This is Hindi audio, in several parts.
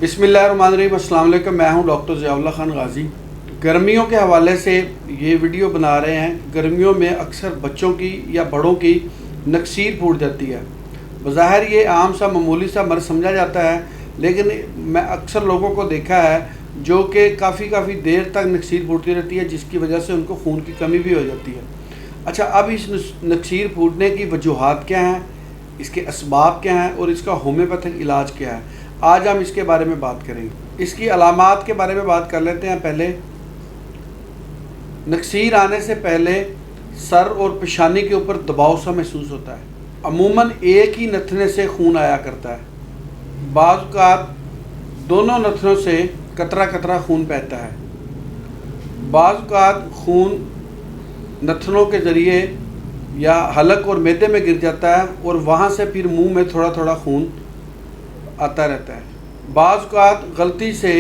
बिस्मिल्लाहिर्रहमानिर्रहीम। अस्सलाम वालेकुम। मैं हूं डॉक्टर ज़ियाउल्लाह खान गाज़ी। गर्मियों के हवाले से ये वीडियो बना रहे हैं। गर्मियों में अक्सर बच्चों की या बड़ों की नक्सीर फूट जाती है। बज़ाहिर ये आम सा मामूली सा मर्ज़ समझा जाता है, लेकिन मैं अक्सर लोगों को देखा है जो कि काफ़ी देर तक नक्सीर फूटती रहती है, जिसकी वजह से उनको खून की कमी भी हो जाती है। अच्छा, अब इस नक्सीर फूटने की वजूहात क्या हैं, इसके असबाब क्या हैं और इसका होम्योपैथिक इलाज क्या है, आज हम इसके बारे में बात करेंगे। इसकी अलामात के बारे में बात कर लेते हैं। पहले, नक्सीर आने से पहले सर और पेशानी के ऊपर दबाव सा महसूस होता है। अमूमन एक ही नथने से खून आया करता है। बाज़ औक़ात दोनों नथनों से कतरा कतरा खून बहता है। बाज़ औक़ात खून नथनों के ज़रिए या हलक और मैदे में गिर जाता है और वहाँ से फिर मुंह में थोड़ा थोड़ा खून आता रहता है। बाज़ औक़ात गलती से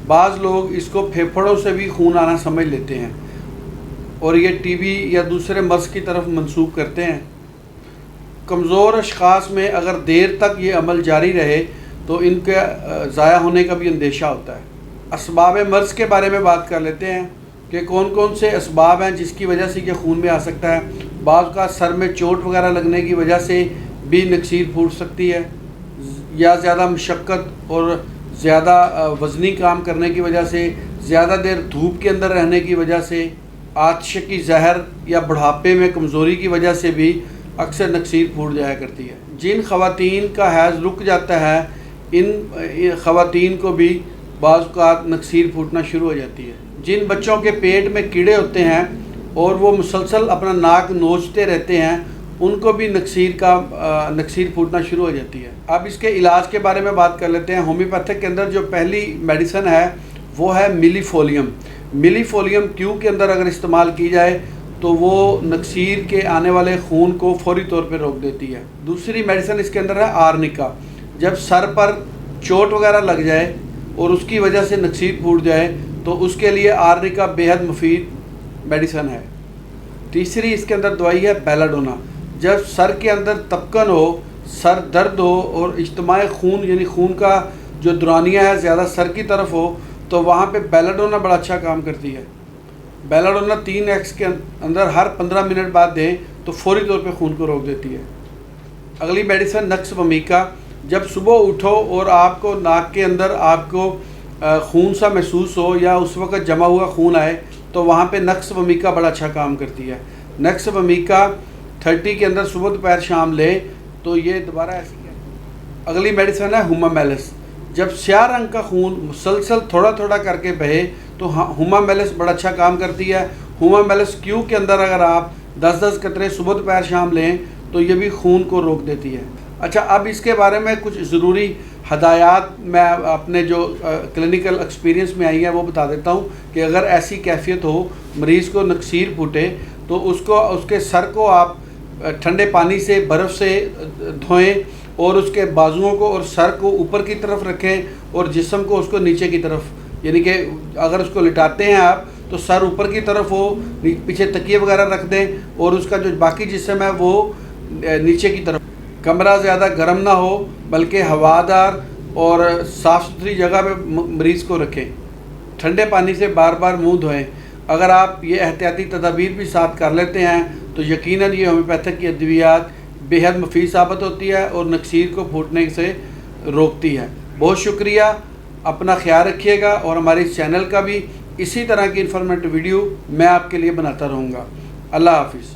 बाज़ लोग इसको फेफड़ों से भी खून आना समझ लेते हैं और ये टीबी या दूसरे मर्ज़ की तरफ मंसूब करते हैं। कमज़ोर अशख़ास में अगर देर तक ये अमल जारी रहे तो इनके ज़ाया होने का भी अंदेशा होता है। असबाब मर्ज़ के बारे में बात कर लेते हैं कि कौन कौन से असबाब हैं जिसकी वजह से ये खून में आ सकता है। बाज़ का सर में चोट वगैरह लगने की वजह से भी नक्सीर फूट सकती है, या ज़्यादा मशक्क़त और ज़्यादा वज़नी काम करने की वजह से, ज़्यादा देर धूप के अंदर रहने की वजह से, आतिश की जहर या बुढ़ापे में कमज़ोरी की वजह से भी अक्सर नक्सीर फूट जाया करती है। जिन ख़वातीन का हैज़ रुक जाता है, इन ख़वातीन को भी बाज़ औक़ात नक्सीर फूटना शुरू हो जाती है। जिन बच्चों के पेट में कीड़े होते हैं और वो मुसलसल अपना नाक नोचते रहते हैं, उनको भी नक्सीर फूटना शुरू हो जाती है। अब इसके इलाज के बारे में बात कर लेते हैं। होम्योपैथिक के अंदर जो पहली मेडिसिन है वो है मिलीफोलियम। मिलीफोलियम क्यू के अंदर अगर इस्तेमाल की जाए तो वो नक्सीर के आने वाले खून को फौरी तौर पर रोक देती है। दूसरी मेडिसिन इसके अंदर है आर्निका। जब सर पर चोट वगैरह लग जाए और उसकी वजह से नक्सीर फूट जाए तो उसके लिए आर्निका बेहद मुफीद मेडिसिन है। तीसरी इसके अंदर दवाई है बेलाडोना। जब सर के अंदर तपकन हो, सर दर्द हो और इज्तिमाई खून यानी खून का जो दौरानिया है ज़्यादा सर की तरफ हो, तो वहाँ पे बेलाडोना बड़ा अच्छा काम करती है। बेलाडोना 3x के अंदर हर 15 मिनट बाद दें तो फौरी तौर पे खून को रोक देती है। अगली मेडिसिन नक्स वमीका। जब सुबह उठो और आपको नाक के अंदर आपको खून सा महसूस हो या उस वक़्त जमा हुआ खून आए तो वहाँ पे नक्स वमीका बड़ा अच्छा काम करती है। नक्स वमीका 30 के अंदर सुबह दोपहर शाम ले तो ये दोबारा ऐसी है। अगली मेडिसिन है हुमामेलिस। जब स्याह रंग का खून मुसलसल थोड़ा थोड़ा करके बहे तो हुमामेलिस बड़ा अच्छा काम करती है। हुमामेलिस क्यू के अंदर अगर आप 10-10 कतरे सुबह दोपहर शाम लें तो ये भी खून को रोक देती है। अच्छा, अब इसके बारे में कुछ ज़रूरी हदायत मैं अपने जो क्लिनिकल एक्सपीरियंस में आई है वो बता देता हूँ कि अगर ऐसी कैफियत हो, मरीज़ को नक्सीर फूटे, तो उसके सर को आप ठंडे पानी से बर्फ़ से धोएं और उसके बाजुओं को और सर को ऊपर की तरफ रखें और जिस्म को उसको नीचे की तरफ, यानी कि अगर उसको लिटाते हैं आप तो सर ऊपर की तरफ हो, पीछे तकिए वगैरह रख दें और उसका जो बाकी जिस्म है वो नीचे की तरफ। कमरा ज़्यादा गर्म ना हो बल्कि हवादार और साफ़ सुथरी जगह पे मरीज़ को रखें। ठंडे पानी से बार बार मुंह धोएं। अगर आप ये एहतियाती तदाबीर भी साथ कर लेते हैं तो यकीनन ये होम्योपैथिक की अद्वियात बेहद मुफीद साबित होती है और नक्सीर को फूटने से रोकती है। बहुत शुक्रिया, अपना ख्याल रखिएगा और हमारे इस चैनल का भी इसी तरह की इन्फॉर्मेटिव वीडियो मैं आपके लिए बनाता रहूँगा। अल्लाह हाफिज़।